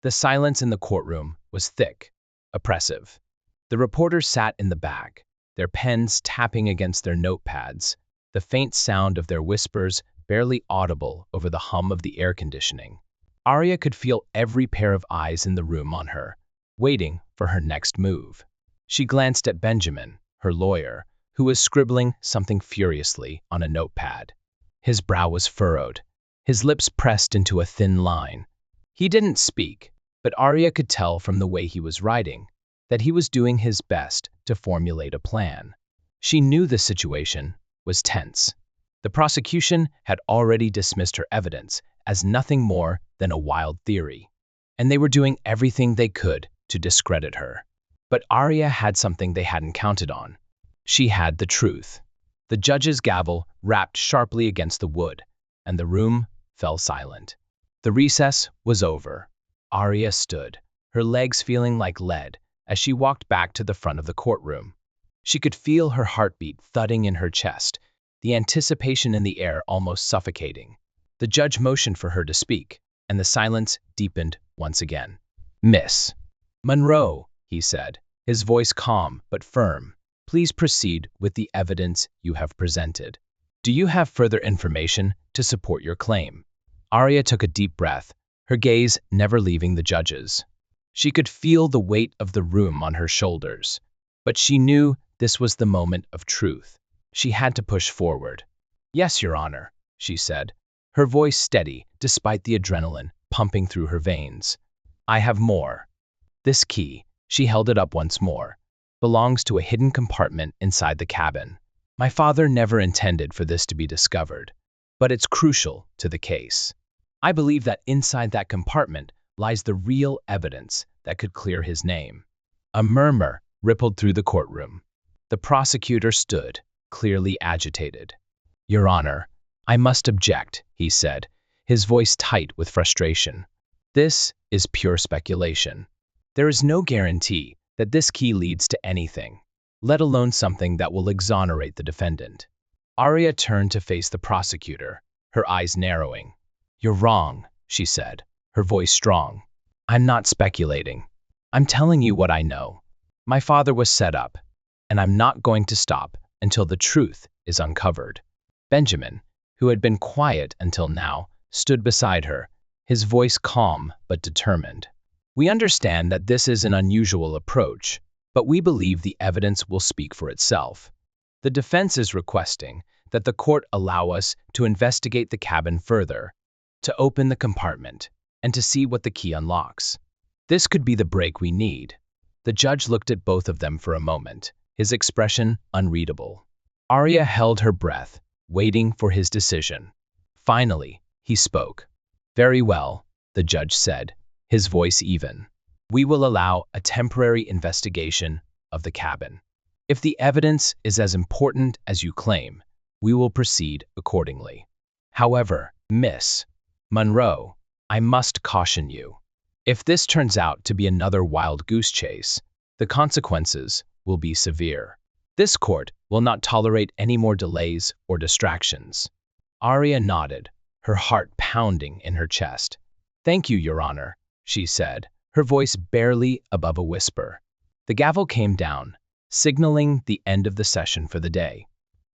The silence in the courtroom was thick, oppressive. The reporters sat in the back, their pens tapping against their notepads, the faint sound of their whispers barely audible over the hum of the air conditioning. Arya could feel every pair of eyes in the room on her, waiting for her next move. She glanced at Benjamin, her lawyer, who was scribbling something furiously on a notepad. His brow was furrowed, his lips pressed into a thin line. He didn't speak, but Arya could tell from the way he was writing that he was doing his best to formulate a plan. She knew the situation was tense. The prosecution had already dismissed her evidence as nothing more than a wild theory, and they were doing everything they could to discredit her. But Arya had something they hadn't counted on. She had the truth. The judge's gavel rapped sharply against the wood, and the room fell silent. The recess was over. Arya stood, her legs feeling like lead, as she walked back to the front of the courtroom. She could feel her heartbeat thudding in her chest, the anticipation in the air almost suffocating. The judge motioned for her to speak, and the silence deepened once again. "Miss Monroe," he said, his voice calm but firm, "please proceed with the evidence you have presented. Do you have further information to support your claim?" Arya took a deep breath, her gaze never leaving the judge's. She could feel the weight of the room on her shoulders, but she knew this was the moment of truth. She had to push forward. "Yes, Your Honor," she said, her voice steady despite the adrenaline pumping through her veins. "I have more. This key," she held it up once more, "belongs to a hidden compartment inside the cabin. My father never intended for this to be discovered, but it's crucial to the case. I believe that inside that compartment lies the real evidence that could clear his name." A murmur rippled through the courtroom. The prosecutor stood, clearly agitated. "Your Honor, I must object," he said, his voice tight with frustration. "This is pure speculation. There is no guarantee that this key leads to anything, let alone something that will exonerate the defendant." Arya turned to face the prosecutor, her eyes narrowing. "You're wrong," she said, her voice strong. "I'm not speculating. I'm telling you what I know. My father was set up, and I'm not going to stop until the truth is uncovered." Benjamin, who had been quiet until now, stood beside her, his voice calm but determined. "We understand that this is an unusual approach, but we believe the evidence will speak for itself. The defense is requesting that the court allow us to investigate the cabin further, to open the compartment, and to see what the key unlocks. This could be the break we need." The judge looked at both of them for a moment, his expression unreadable. Arya held her breath, waiting for his decision. Finally, he spoke. "Very well," the judge said, his voice even. "We will allow a temporary investigation of the cabin. If the evidence is as important as you claim, we will proceed accordingly. However, Miss Monroe, I must caution you. If this turns out to be another wild goose chase, the consequences will be severe. This court will not tolerate any more delays or distractions." Arya nodded, her heart pounding in her chest. "Thank you, Your Honor," she said, her voice barely above a whisper. The gavel came down, signaling the end of the session for the day.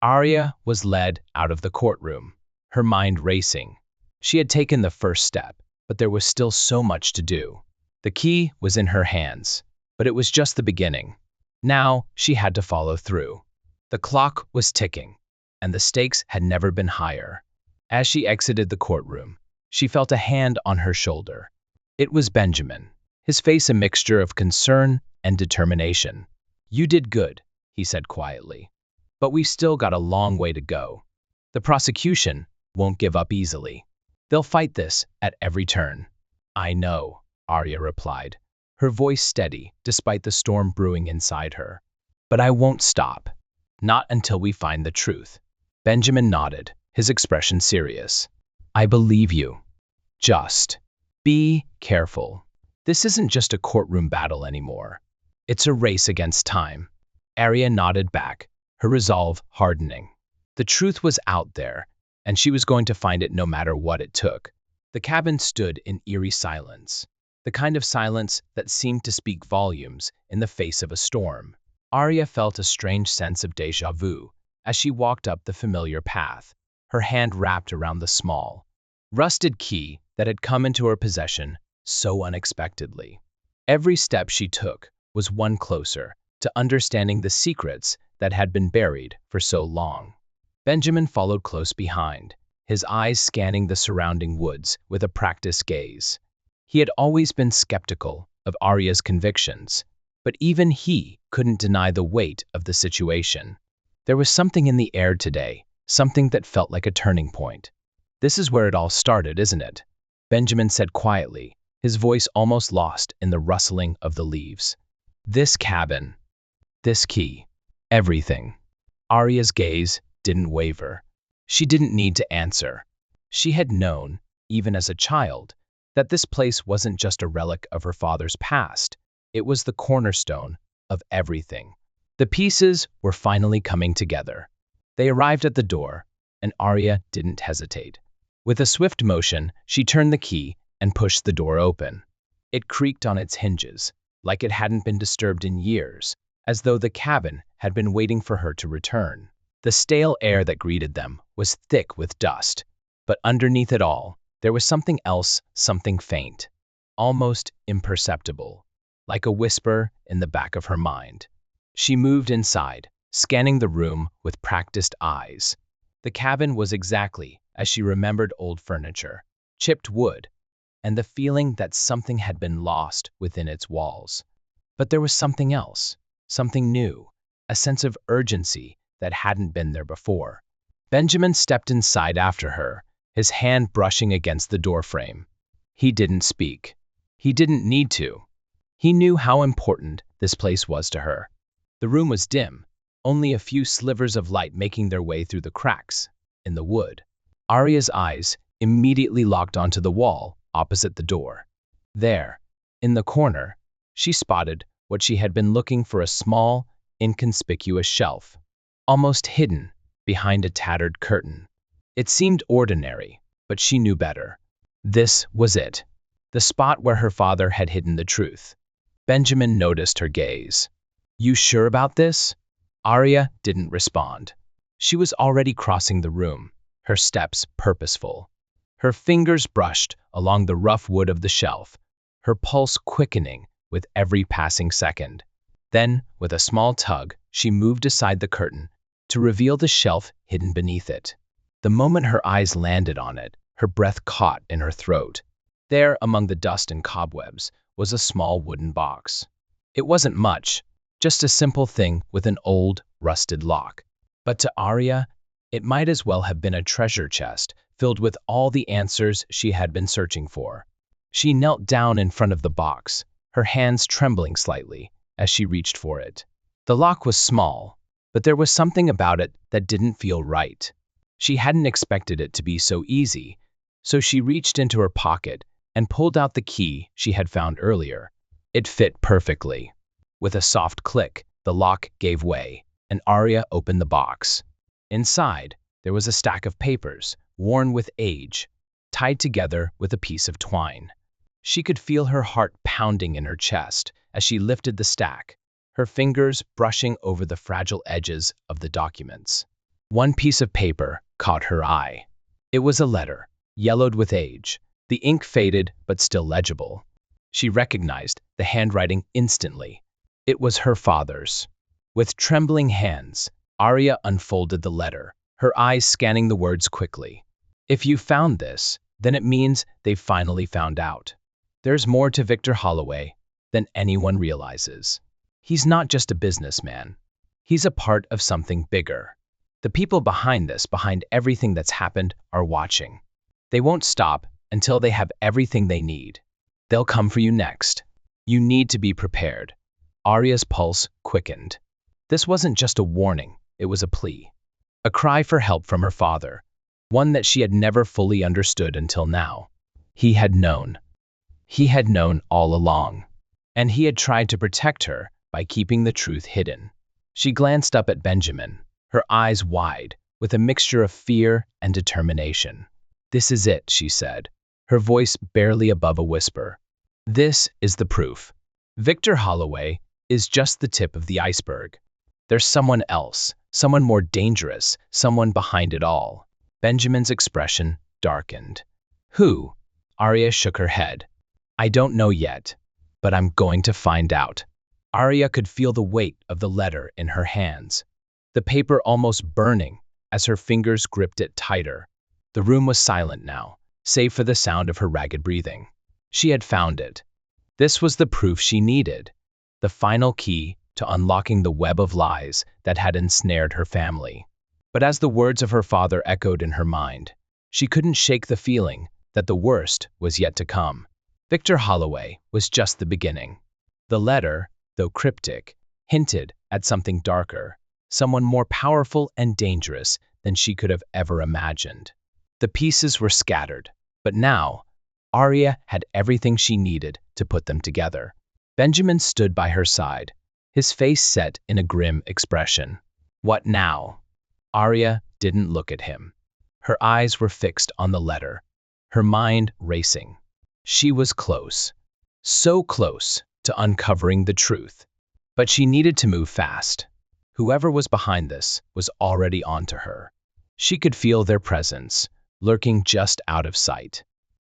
Arya was led out of the courtroom, her mind racing. She had taken the first step, but there was still so much to do. The key was in her hands, but it was just the beginning. Now she had to follow through. The clock was ticking, and the stakes had never been higher. As she exited the courtroom, she felt a hand on her shoulder. It was Benjamin, his face a mixture of concern and determination. "You did good," he said quietly. "But we've still got a long way to go. The prosecution won't give up easily. They'll fight this at every turn." "I know," Arya replied, her voice steady despite the storm brewing inside her. "But I won't stop. Not until we find the truth." Benjamin nodded, his expression serious. "I believe you. Just be careful. This isn't just a courtroom battle anymore. It's a race against time." Arya nodded back, her resolve hardening. The truth was out there, and she was going to find it no matter what it took. The cabin stood in eerie silence, the kind of silence that seemed to speak volumes in the face of a storm. Arya felt a strange sense of déjà vu as she walked up the familiar path, her hand wrapped around the small, rusted key that had come into her possession so unexpectedly. Every step she took was one closer to understanding the secrets that had been buried for so long. Benjamin followed close behind, his eyes scanning the surrounding woods with a practiced gaze. He had always been skeptical of Arya's convictions, but even he couldn't deny the weight of the situation. There was something in the air today, something that felt like a turning point. "This is where it all started, isn't it?" Benjamin said quietly, his voice almost lost in the rustling of the leaves. "This cabin, this key, everything." Arya's gaze didn't waver. She didn't need to answer. She had known, even as a child, that this place wasn't just a relic of her father's past. It was the cornerstone of everything. The pieces were finally coming together. They arrived at the door, and Arya didn't hesitate. With a swift motion, she turned the key and pushed the door open. It creaked on its hinges, like it hadn't been disturbed in years, as though the cabin had been waiting for her to return. The stale air that greeted them was thick with dust, but underneath it all, there was something else, something faint, almost imperceptible, like a whisper in the back of her mind. She moved inside, scanning the room with practiced eyes. The cabin was exactly as she remembered: old furniture, chipped wood, and the feeling that something had been lost within its walls. But there was something else, something new, a sense of urgency that hadn't been there before. Benjamin stepped inside after her, his hand brushing against the doorframe. He didn't speak. He didn't need to. He knew how important this place was to her. The room was dim, only a few slivers of light making their way through the cracks in the wood. Arya's eyes immediately locked onto the wall opposite the door. There, in the corner, she spotted what she had been looking for: a small, inconspicuous shelf, almost hidden behind a tattered curtain. It seemed ordinary, but she knew better. This was it, the spot where her father had hidden the truth. Benjamin noticed her gaze. "You sure about this?" Arya didn't respond. She was already crossing the room, her steps purposeful. Her fingers brushed along the rough wood of the shelf, her pulse quickening with every passing second. Then, with a small tug, she moved aside the curtain to reveal the shelf hidden beneath it. The moment her eyes landed on it, her breath caught in her throat. There, among the dust and cobwebs, was a small wooden box. It wasn't much, just a simple thing with an old, rusted lock. But to Arya, it might as well have been a treasure chest filled with all the answers she had been searching for. She knelt down in front of the box, her hands trembling slightly as she reached for it. The lock was small, but there was something about it that didn't feel right. She hadn't expected it to be so easy, so she reached into her pocket and pulled out the key she had found earlier. It fit perfectly. With a soft click, the lock gave way, and Arya opened the box. Inside, there was a stack of papers, worn with age, tied together with a piece of twine. She could feel her heart pounding in her chest as she lifted the stack, her fingers brushing over the fragile edges of the documents. One piece of paper caught her eye. It was a letter, yellowed with age, the ink faded but still legible. She recognized the handwriting instantly. It was her father's. With trembling hands, Arya unfolded the letter, her eyes scanning the words quickly. "If you found this, then it means they've finally found out. There's more to Victor Holloway than anyone realizes. He's not just a businessman. He's a part of something bigger. The people behind this, behind everything that's happened, are watching. They won't stop until they have everything they need. They'll come for you next. You need to be prepared." Arya's pulse quickened. This wasn't just a warning, it was a plea. A cry for help from her father, one that she had never fully understood until now. He had known. He had known all along. And he had tried to protect her by keeping the truth hidden. She glanced up at Benjamin, her eyes wide, with a mixture of fear and determination. "This is it," she said, her voice barely above a whisper. "This is the proof. Victor Holloway is just the tip of the iceberg. There's someone else, someone more dangerous, someone behind it all." Benjamin's expression darkened. "Who?" Arya shook her head. "I don't know yet, but I'm going to find out." Arya could feel the weight of the letter in her hands, the paper almost burning as her fingers gripped it tighter. The room was silent now, save for the sound of her ragged breathing. She had found it. This was the proof she needed, the final key to unlocking the web of lies that had ensnared her family. But as the words of her father echoed in her mind, she couldn't shake the feeling that the worst was yet to come. Victor Holloway was just the beginning. The letter, though cryptic, hinted at something darker, someone more powerful and dangerous than she could have ever imagined. The pieces were scattered, but now, Arya had everything she needed to put them together. Benjamin stood by her side, his face set in a grim expression. "What now?" Arya didn't look at him. Her eyes were fixed on the letter, her mind racing. She was close, so close to uncovering the truth. But she needed to move fast. Whoever was behind this was already onto her. She could feel their presence, lurking just out of sight.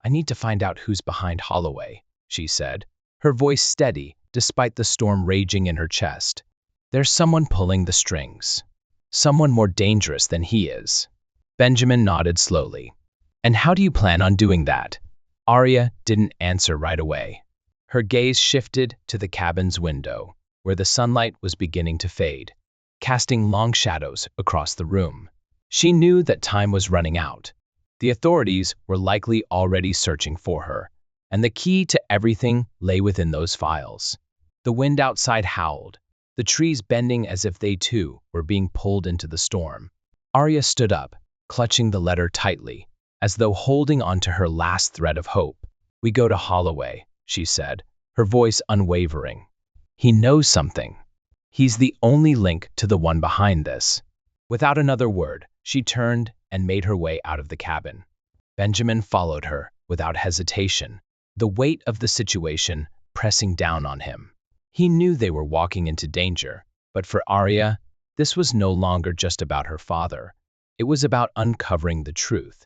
"I need to find out who's behind Holloway," she said, her voice steady despite the storm raging in her chest. There's someone pulling the strings. Someone more dangerous than he is. Benjamin nodded slowly. And how do you plan on doing that? Arya didn't answer right away. Her gaze shifted to the cabin's window, where the sunlight was beginning to fade, casting long shadows across the room. She knew that time was running out. The authorities were likely already searching for her, and the key to everything lay within those files. The wind outside howled, the trees bending as if they too were being pulled into the storm. Arya stood up, clutching the letter tightly, as though holding onto her last thread of hope. "We go to Holloway," she said, her voice unwavering. "He knows something. He's the only link to the one behind this." Without another word, she turned and made her way out of the cabin. Benjamin followed her without hesitation, the weight of the situation pressing down on him. He knew they were walking into danger, but for Arya, this was no longer just about her father. It was about uncovering the truth,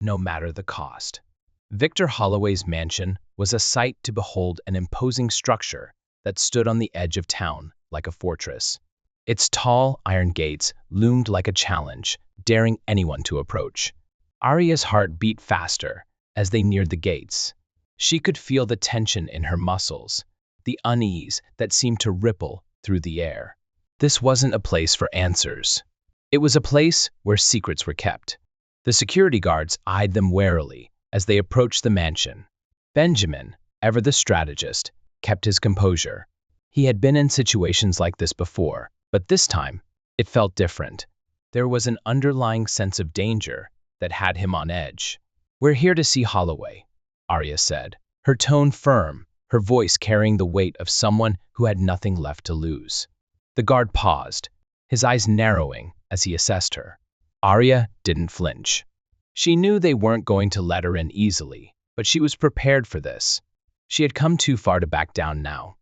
no matter the cost. Victor Holloway's mansion was a sight to behold, an imposing structure that stood on the edge of town like a fortress. Its tall iron gates loomed like a challenge, daring anyone to approach. Arya's heart beat faster as they neared the gates. She could feel the tension in her muscles, the unease that seemed to ripple through the air. This wasn't a place for answers. It was a place where secrets were kept. The security guards eyed them warily as they approached the mansion. Benjamin, ever the strategist, kept his composure. He had been in situations like this before, but this time, it felt different. There was an underlying sense of danger that had him on edge. "We're here to see Holloway," Arya said, her tone firm, her voice carrying the weight of someone who had nothing left to lose. The guard paused, his eyes narrowing as he assessed her. Arya didn't flinch. She knew they weren't going to let her in easily, but she was prepared for this. She had come too far to back down now.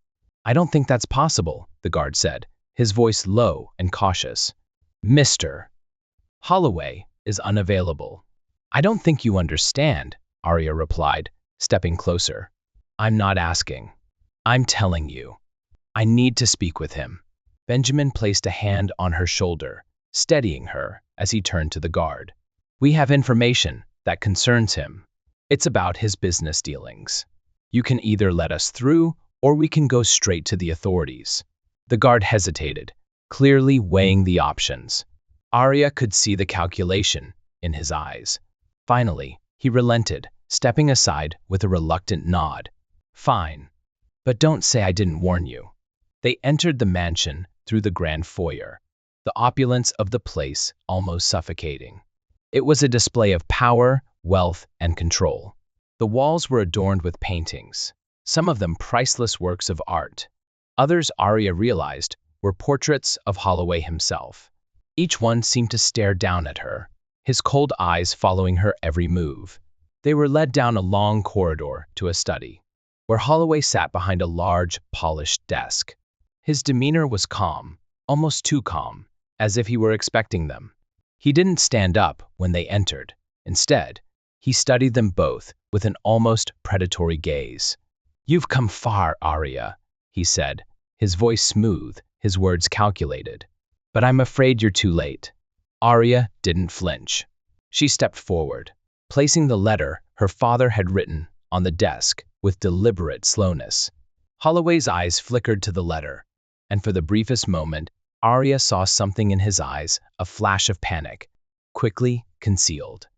"I don't think that's possible," the guard said, his voice low and cautious. "Mr. Holloway is unavailable." "I don't think you understand," Arya replied, stepping closer. "I'm not asking. I'm telling you. I need to speak with him." Benjamin placed a hand on her shoulder, steadying her as he turned to the guard. "We have information that concerns him. It's about his business dealings. You can either let us through, or we can go straight to the authorities." The guard hesitated, clearly weighing the options. Arya could see the calculation in his eyes. Finally, he relented, stepping aside with a reluctant nod. "Fine. But don't say I didn't warn you." They entered the mansion through the grand foyer, the opulence of the place almost suffocating. It was a display of power, wealth, and control. The walls were adorned with paintings, some of them priceless works of art. Others, Arya realized, were portraits of Holloway himself. Each one seemed to stare down at her, his cold eyes following her every move. They were led down a long corridor to a study, where Holloway sat behind a large, polished desk. His demeanor was calm, almost too calm, as if he were expecting them. He didn't stand up when they entered. Instead, he studied them both with an almost predatory gaze. "You've come far, Arya," he said, his voice smooth, his words calculated. "But I'm afraid you're too late." Arya didn't flinch. She stepped forward, placing the letter her father had written on the desk with deliberate slowness. Holloway's eyes flickered to the letter, and for the briefest moment, Arya saw something in his eyes, a flash of panic, quickly concealed.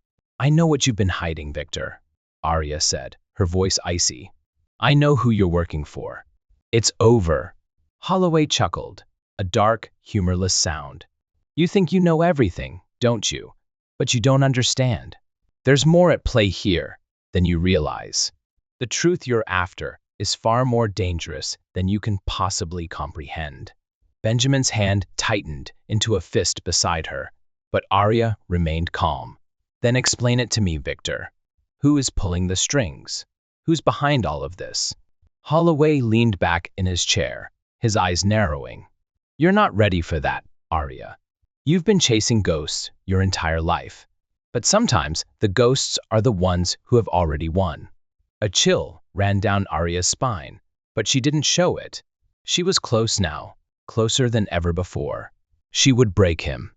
"I know what you've been hiding, Victor," Arya said, her voice icy. "I know who you're working for. It's over." Holloway chuckled, a dark, humorless sound. "You think you know everything, don't you? But you don't understand. There's more at play here than you realize. The truth you're after is far more dangerous than you can possibly comprehend." Benjamin's hand tightened into a fist beside her, but Arya remained calm. "Then explain it to me, Victor. Who is pulling the strings? Who's behind all of this?" Holloway leaned back in his chair, his eyes narrowing. "You're not ready for that, Arya. You've been chasing ghosts your entire life. But sometimes the ghosts are the ones who have already won." A chill ran down Arya's spine, but she didn't show it. She was close now, closer than ever before. She would break him.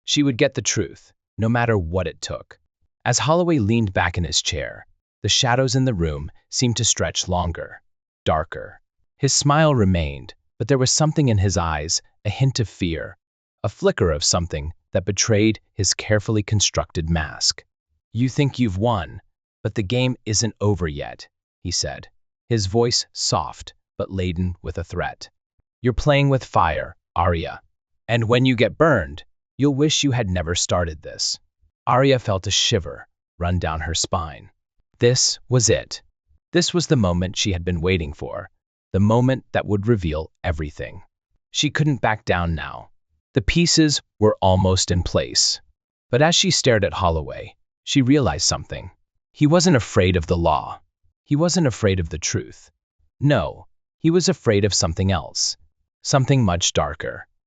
She would get the truth, no matter what it took. As Holloway leaned back in his chair, the shadows in the room seemed to stretch longer, darker. His smile remained, but there was something in his eyes, a hint of fear, a flicker of something that betrayed his carefully constructed mask. "You think you've won, but the game isn't over yet," he said, his voice soft but laden with a threat. "You're playing with fire, Arya. And when you get burned, you'll wish you had never started this." Arya felt a shiver run down her spine. This was it. This was the moment she had been waiting for, the moment that would reveal everything. She couldn't back down now. The pieces were almost in place. But as she stared at Holloway, she realized something. He wasn't afraid of the law. He wasn't afraid of the truth. No, he was afraid of something else, something much darker.